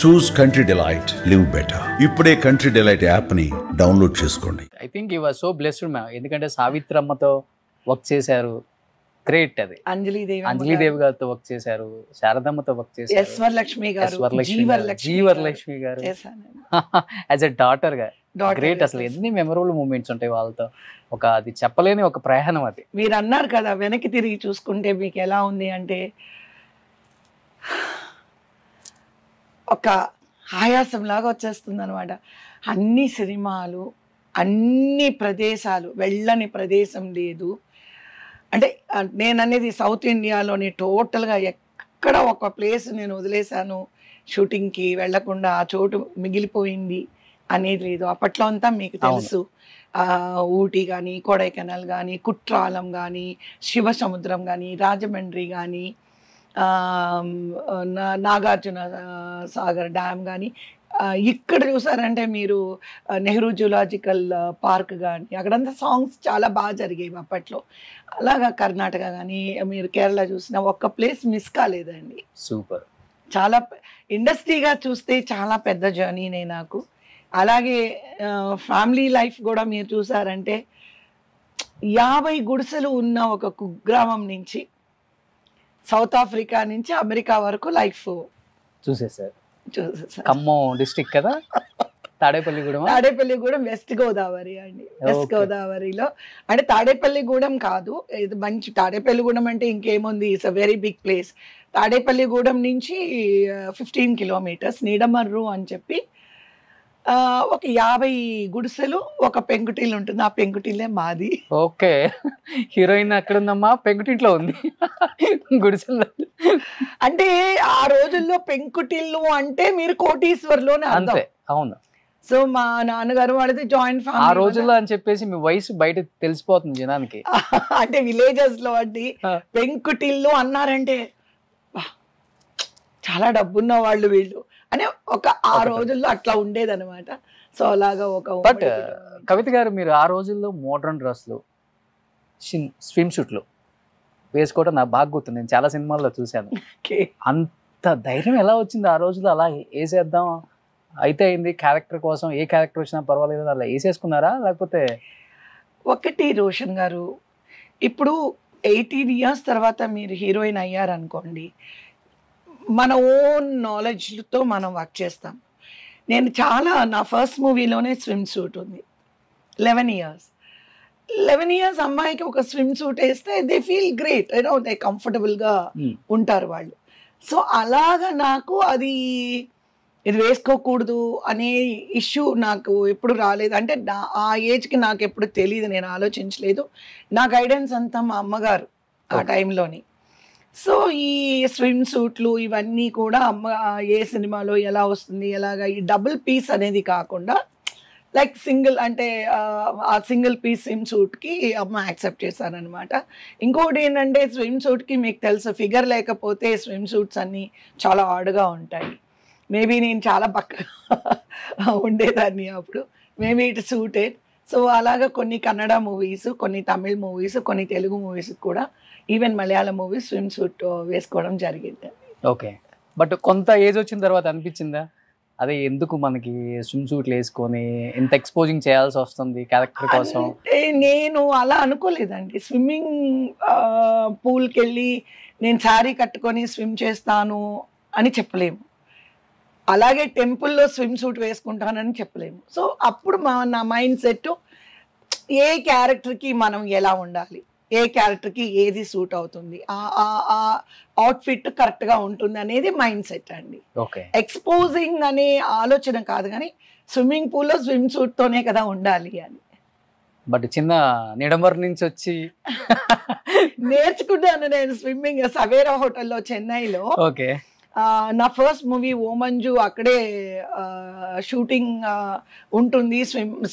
చూస్ country delight, live better. ఇప్పుడే country delight app ని download చేసుకోండి. I think you are so blessed ma'am, ఎందుకంటే సావిత్రమ్మతో వర్క్ చేశారు, గ్రేట్. అది అంజలిదేవి గారితో వర్క్ చేశారు, శారదమ్మతో వర్క్ చేశారు, వరలక్ష్మి గారు, జీవరలక్ష్మి గారు యాజ్ ఎ డాటర్ గా. గ్రేట్. అసలు ఎన్ని మెమరబుల్ మూమెంట్స్ ఉంటాయి వాళ్ళతో. అది చెప్పలేని ఒక ప్రయాణం. అది మీరు అన్నారు కదా, వెనక్కి తిరిగి చూసుకుంటే మీకు ఎలా ఉంది అంటే ఒక ఆయాసం లాగా వచ్చేస్తుంది అనమాట. అన్ని సినిమాలు, అన్ని ప్రదేశాలు, వెళ్ళని ప్రదేశం లేదు. అంటే నేను అనేది సౌత్ ఇండియాలోని టోటల్గా ఎక్కడ ఒక ప్లేస్ నేను వదిలేశాను షూటింగ్కి వెళ్ళకుండా, ఆ చోటు మిగిలిపోయింది అనేది లేదు. అప్పట్లో అంతా మీకు తెలుసు, ఊటీ కానీ, కొడైకెనాల్ కానీ, కుట్రాలం కానీ, శివసముద్రం కానీ, రాజమండ్రి కానీ, నాగార్జున సాగర్ డ్యామ్ కానీ, ఇక్కడ చూసారంటే మీరు నెహ్రూ జూలాజికల్ పార్క్ కానీ, అక్కడంతా సాంగ్స్ చాలా బాగా జరిగేవి అప్పట్లో. అలాగా కర్ణాటక కానీ, మీరు కేరళ చూసిన ఒక్క ప్లేస్ మిస్ కాలేదండి. సూపర్. చాలా ఇండస్ట్రీగా చూస్తే చాలా పెద్ద జర్నీనే నాకు. అలాగే ఫ్యామిలీ లైఫ్ కూడా మీరు చూసారంటే 50 గుడిసెలు ఉన్న ఒక కుగ్రామం నుంచి సౌత్ ఆఫ్రికా నుంచి అమెరికా వరకు లైఫ్ చూసేసారు. ఖమ్మం డిస్ట్రిక్ట్ కదా, తాడేపల్లిగూడెం వెస్ట్ గోదావరి అండి. వెస్ట్ గోదావరిలో అంటే తాడేపల్లిగూడెం కాదు, ఇది మంచి తాడేపల్లిగూడెం అంటే ఇంకేముంది, it's a very big place. Tadepalligudem నుంచి 15 కిలోమీటర్స్ నీడమర్రు అని చెప్పి ఒక 50 గుడిసెలు, ఒక పెంకుటిల్లు ఉంటుంది. ఆ పెంకుటిల్లే మాది. ఓకే, హీరోయిన్ అక్కడ ఉందమ్మా, పెంకుటింట్లో ఉంది గుడిసెల్లో. అంటే ఆ రోజుల్లో పెంకుటిల్లు అంటే మీరు కోటీశ్వర్లోనే అంతే. అవును. సో మా నాన్నగారు వాళ్ళది జాయింట్ ఫ్యామిలీ. ఆ రోజుల్లో అని చెప్పేసి మీ వయసు బయట తెలిసిపోతుంది జనానికి. అంటే విలేజెస్ లో అండి పెంకుటిల్లు అన్నారంటే చాలా డబ్బున్న వాళ్ళు వీళ్ళు అని ఆ రోజుల్లో అట్లా ఉండేదన్నమాట. సో అలాగా బట్ కవిత గారు, మీరు ఆ రోజుల్లో మోడ్రన్ డ్రెస్లు, స్విమ్ షూట్లు వేసుకోవడం నాకు బాగా గుర్తుంది, నేను చాలా సినిమాల్లో చూశాను. అంత ధైర్యం ఎలా వచ్చింది ఆ రోజుల్లో? అలా వేసేద్దాం అయితే అయింది, క్యారెక్టర్ కోసం ఏ క్యారెక్టర్ వచ్చినా పర్వాలేదు అలా వేసేసుకున్నారా? లేకపోతే ఒకటి రోషన్ గారు, ఇప్పుడు 18 years తర్వాత మీరు హీరోయిన్ అయ్యారనుకోండి, మన ఓన్ నాలెడ్జ్తో మనం వర్క్ చేస్తాం. నేను నా ఫస్ట్ మూవీలోనే స్విమ్ సూట్ ఉంది. 11 years అమ్మాయికి ఒక స్విమ్ సూట్ వేస్తే దే ఫీల్ గ్రేట్, దే కంఫర్టబుల్గా ఉంటారు వాళ్ళు. సో అలాగా నాకు ఇది వేసుకోకూడదు అనే ఇష్యూ నాకు ఎప్పుడు రాలేదు. అంటే ఆ ఏజ్కి నాకు ఎప్పుడు తెలియదు, నేను ఆలోచించలేదు. నా గైడెన్స్ అంతా మా అమ్మగారు ఆ టైంలోని. సో ఈ స్విమ్ సూట్లు ఇవన్నీ కూడా ఏ సినిమాలో ఎలా వస్తుంది, ఎలాగా ఈ డబుల్ పీస్ అనేది కాకుండా లైక్ సింగిల్, అంటే ఆ సింగిల్ పీస్ స్విమ్ సూట్కి అమ్మ యాక్సెప్ట్ చేశారనమాట. ఇంకోటి ఏంటంటే స్విమ్ సూట్కి మీకు తెలుసు, ఫిగర్ లేకపోతే స్విమ్ సూట్స్ అన్నీ చాలా ఆడుగా ఉంటాయి. మేబీ నేను చాలా బక్కగా ఉండేదాన్ని అప్పుడు, మేబీ ఇట్ సూటెడ్. సో అలాగా కొన్ని కన్నడ మూవీస్, కొన్ని తమిళ్ మూవీస్, కొన్ని తెలుగు మూవీస్ కూడా, even Malayalam movies swim suit వేసుకోవడం జరిగింది. ఓకే, బట్ కొంత ఏజ్ వచ్చిన తర్వాత అనిపించిందా అదే ఎందుకు మనకి స్విమ్ సూట్లు వేసుకొని ఇంత ఎక్స్పోజింగ్ చేయాల్సి వస్తుంది క్యారెక్టర్ కోసం? నేను అలా అనుకోలేదండి. స్విమ్మింగ్ పూల్కి వెళ్ళి నేను శారీ కట్టుకొని స్విమ్ చేస్తాను అని చెప్పలేము, అలాగే టెంపుల్లో స్విమ్ సూట్ వేసుకుంటానని చెప్పలేము. సో అప్పుడు నా మైండ్ సెట్ ఏ క్యారెక్టర్కి మనం ఎలా ఉండాలి, ఏ క్యారెక్టర్కి ఏది సూట్ అవుతుంది, ఆ అవుట్ఫిట్ కరెక్ట్గా ఉంటుంది అనేది మైండ్ సెట్ అండి. ఎక్స్పోజింగ్ అనే ఆలోచన కాదు, కానీ స్విమ్మింగ్ పూల్లో స్విమ్ సూట్తోనే కదా ఉండాలి అని. బట్ చిన్న నిడమర్ నుంచి వచ్చి నేర్చుకుంటాను నేను స్విమ్మింగ్ సవేరా హోటల్లో చెన్నైలో. ఓకే, నా ఫస్ట్ మూవీ ఓ మంజు అక్కడే షూటింగ్ ఉంటుంది,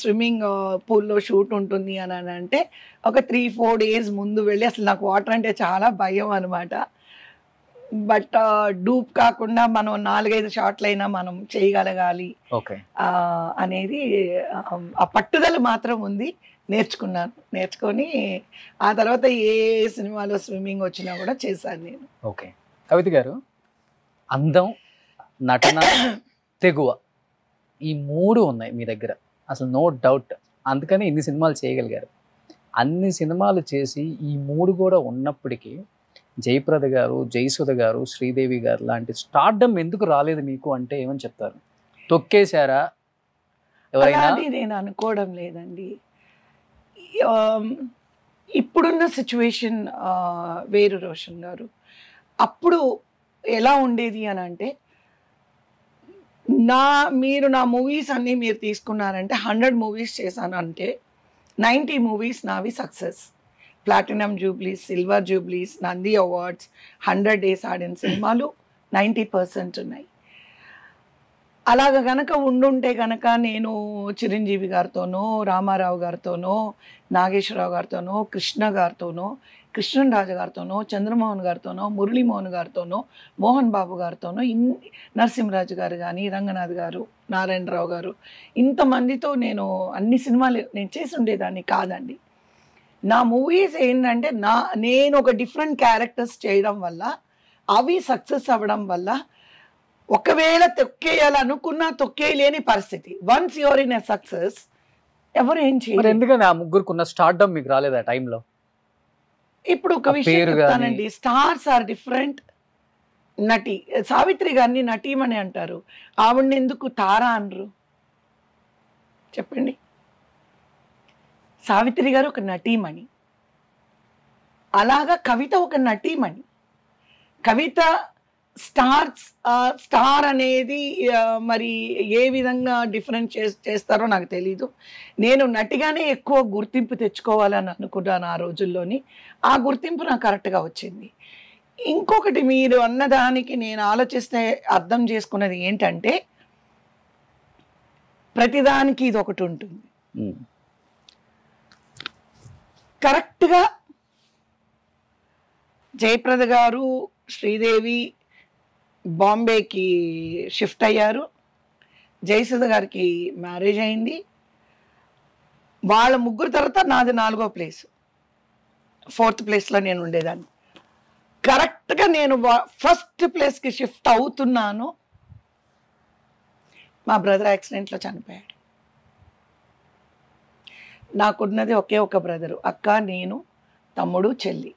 స్విమ్మింగ్ పూల్లో షూట్ ఉంటుంది అని అంటే ఒక 3-4 days ముందు వెళ్ళి, అసలు నాకు వాటర్ అంటే చాలా భయం అనమాట. బట్ డూప్ కాకుండా మనం 4-5 షాట్లు అయినా మనం చేయగలగాలి అనేది ఆ పట్టుదల మాత్రం ఉంది. నేర్చుకొని ఆ తర్వాత ఏ సినిమాలో స్విమ్మింగ్ వచ్చినా కూడా చేశాను నేను. ఓకే, కవిత గారు, అందం, నటన తెగువ, ఈ 3 ఉన్నాయి మీ దగ్గర, అసలు నో డౌట్. అందుకని ఇన్ని సినిమాలు చేయగలిగారు. అన్ని సినిమాలు చేసి ఈ 3 కూడా ఉన్నప్పటికీ జయప్రద గారు, జయసుధ గారు, శ్రీదేవి గారు లాంటి స్టార్డమ్ ఎందుకు రాలేదు మీకు అంటే ఏమని చెప్తారు? తొక్కేశారా ఎవరైనా? అలాంటి నేను అనుకోవడం లేదండి. ఇప్పుడున్న సిచ్యువేషన్ వేరు రోషన్ గారు. అప్పుడు ఎలా ఉండేది అని అంటే, మీరు నా మూవీస్ అన్నీ మీరు తీసుకున్నారంటే 100 మూవీస్ చేశాను అంటే 90 మూవీస్ నావి సక్సెస్. ప్లాటినం జూబ్లీస్, సిల్వర్ జూబ్లీస్, నంది అవార్డ్స్, 100 డేస్ ఆడిన సినిమాలు 90% ఉన్నాయి. అలాగ గనక ఉండుంటే కనుక నేను చిరంజీవి గారితోనో, రామారావు గారితోనో, నాగేశ్వరరావు గారితోనో, కృష్ణ గారితోనో, కృష్ణరాజు గారితోనో, చంద్రమోహన్ గారితోనో, మురళీమోహన్ గారితోనో, మోహన్ బాబు గారితోనో, నరసింహరాజు గారు కానీ, రంగనాథ్ గారు, నారాయణరావు గారు, ఇంతమందితో నేను అన్ని సినిమాలు నేను చేసి ఉండేదాన్ని కాదండి. నా మూవీస్ ఏంటంటే నేను ఒక డిఫరెంట్ క్యారెక్టర్స్ చేయడం వల్ల, అవి సక్సెస్ అవ్వడం వల్ల, ఒకవేళ తొక్కేయాలనుకున్నా తొక్కేయలేని పరిస్థితి. Once your in a success ఎవరు ఏం చేయరు. ఎందుకని ఆ ముగ్గురుకున్న స్టార్డమ్ మీకు రాలేదు ఆ టైంలో? ఇప్పుడు ఒక విషయం చెప్తానండి, స్టార్స్ ఆర్ డిఫరెంట్. నటి సావిత్రి గారిని నటీమని అంటారు, ఆవిడని ఎందుకు తారా అనరు చెప్పండి? సావిత్రి గారు ఒక నటీమణి, అలాగా కవిత ఒక నటీమణి. కవిత స్టార్ అనేది మరి ఏ విధంగా డిఫరెన్స్ చేస్తారో నాకు తెలీదు. నేను నటిగానే ఎక్కువ గుర్తింపు తెచ్చుకోవాలని అనుకున్నాను ఆ రోజుల్లోని. ఆ గుర్తింపు నాకు కరెక్ట్గా వచ్చింది. ఇంకొకటి మీరు అన్నదానికి నేను ఆలోచిస్తే అర్థం చేసుకున్నది ఏంటంటే, ప్రతిదానికి ఇది ఒకటి ఉంటుంది. కరెక్ట్గా జయప్రద గారు, శ్రీదేవి బాంబేకి షిఫ్ట్ అయ్యారు. జయసుధ గారికి మ్యారేజ్ అయింది. వాళ్ళ ముగ్గురు తర్వాత నాది 4వ ప్లేస్, 4th ప్లేస్లో నేను ఉండేదాన్ని. కరెక్ట్గా నేను ఫస్ట్ ప్లేస్కి షిఫ్ట్ అవుతున్నాను, మా బ్రదర్ యాక్సిడెంట్లో చనిపోయాడు. నాకున్నది ఒకే ఒక బ్రదరు, అక్క, నేను, తమ్ముడు, చెల్లి.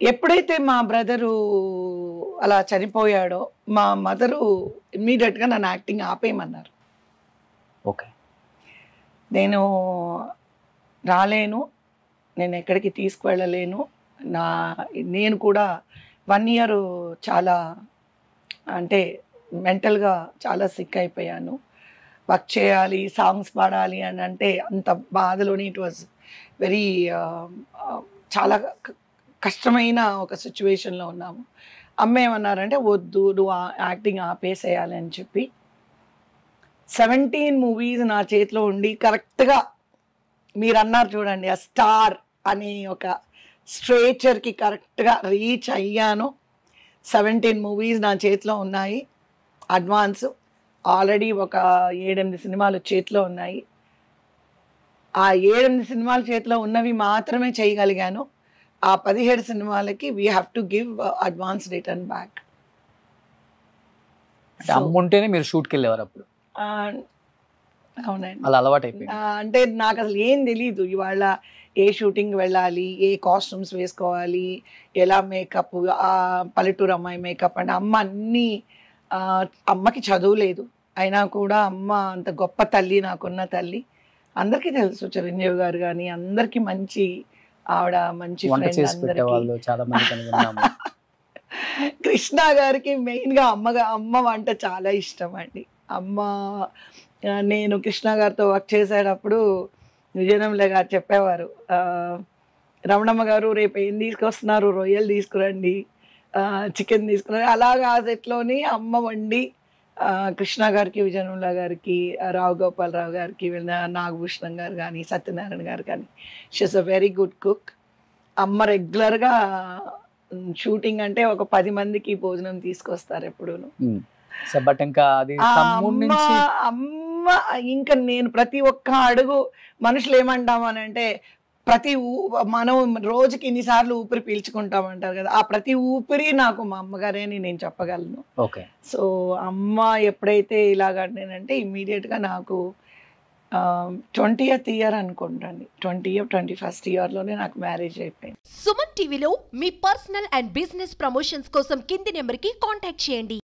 ఎప్పుడైతే మా బ్రదరు అలా చనిపోయాడో మా మదరు ఇమ్మీడియట్గా నన్ను యాక్టింగ్ ఆపేయమన్నారు. ఓకే, నేను రాలేను, నేను ఎక్కడికి తీసుకువెళ్ళలేను. నేను కూడా 1 ఇయర్ చాలా అంటే మెంటల్గా చాలా సిక్ అయిపోయాను. వర్క్ చేయాలి, సాంగ్స్ పాడాలి అని అంటే అంత బాధలోని ఇట్ వాజ్ వెరీ చాలా కష్టమైన ఒక సిచ్యువేషన్లో ఉన్నాము. అమ్మ ఏమన్నారంటే, వద్దు, నువ్వు యాక్టింగ్ ఆపేసేయాలి అని చెప్పి 17 మూవీస్ నా చేతిలో ఉండి కరెక్ట్గా మీరు అన్నారు చూడండి, ఆ స్టార్ అనే ఒక స్ట్రేచర్కి కరెక్ట్గా రీచ్ అయ్యాను. 17 మూవీస్ నా చేతిలో ఉన్నాయి. అడ్వాన్స్ ఆల్రెడీ ఒక 7-8 సినిమాలు చేతిలో ఉన్నాయి. ఆ 7-8 సినిమాలు చేతిలో ఉన్నవి మాత్రమే చేయగలిగాను. ఆ 17 సినిమాలకి we have to give advance return back. అమ్ముంటేనే మీరు షూట్కి వెళ్ళేవారు అప్పుడు? అవునండి, అలా అలవాటు అయిపోయింది. అంటే నాకు అసలు ఏం తెలీదు, ఇవాళ ఏ షూటింగ్ వెళ్ళాలి, ఏ కాస్ట్యూమ్స్ వేసుకోవాలి, ఎలా మేకప్, పల్లెటూరు అమ్మాయి మేకప్ అంటే అమ్మ అన్నీ. అమ్మకి చదువు లేదు, అయినా కూడా అమ్మ అంత గొప్ప తల్లి, నాకున్న తల్లి. అందరికీ తెలుసు, చిరంజీవి గారు కానీ అందరికీ మంచి ఆవిడ, మంచి వాళ్ళు చాలా మంది. కృష్ణ గారికి మెయిన్గా అమ్మ వంట చాలా ఇష్టం అండి. అమ్మ, నేను కృష్ణ గారితో వర్క్ చేసేటప్పుడు విజయనగరంలో గారు చెప్పేవారు, రమణమ్మ గారు రేపు ఏం తీసుకొస్తున్నారు, రొయ్యలు తీసుకురండి, చికెన్ తీసుకురండి. అలాగా ఆ సెట్లోని అమ్మ వండి కృష్ణ గారికి, విజయనగరంలో గారికి, రావు గోపాలరావు గారికి, నాగభూషణం గారు కానీ, సత్యనారాయణ గారు కానీ, she's a very good cook. అమ్మ రెగ్యులర్గా షూటింగ్ అంటే ఒక 10 మందికి భోజనం తీసుకొస్తారు ఎప్పుడూను. అమ్మ ఇంకా నేను ప్రతి ఒక్క అడుగు మనుషులు ఏమంటామని అంటే, మనం రోజుకి ఇన్నిసార్లు ఊపిరి పీల్చుకుంటాం అంటారు కదా, ఆ ప్రతి ఊపిరి నాకు మా అమ్మగారే అని నేను చెప్పగలను. ఓకే. సో అమ్మ ఎప్పుడైతే ఇలాగంటేనంటే ఇమ్మీడియట్గా నాకు 20th ఇయర్ అనుకుంటాను, 21st ఇయర్లోనే నాకు మ్యారేజ్ అయిపోయింది. సుమన్ టీవీలో మీ పర్సనల్ అండ్ బిజినెస్ ప్రమోషన్స్ కోసం కింది నెంబర్కి కాంటాక్ట్ చేయండి.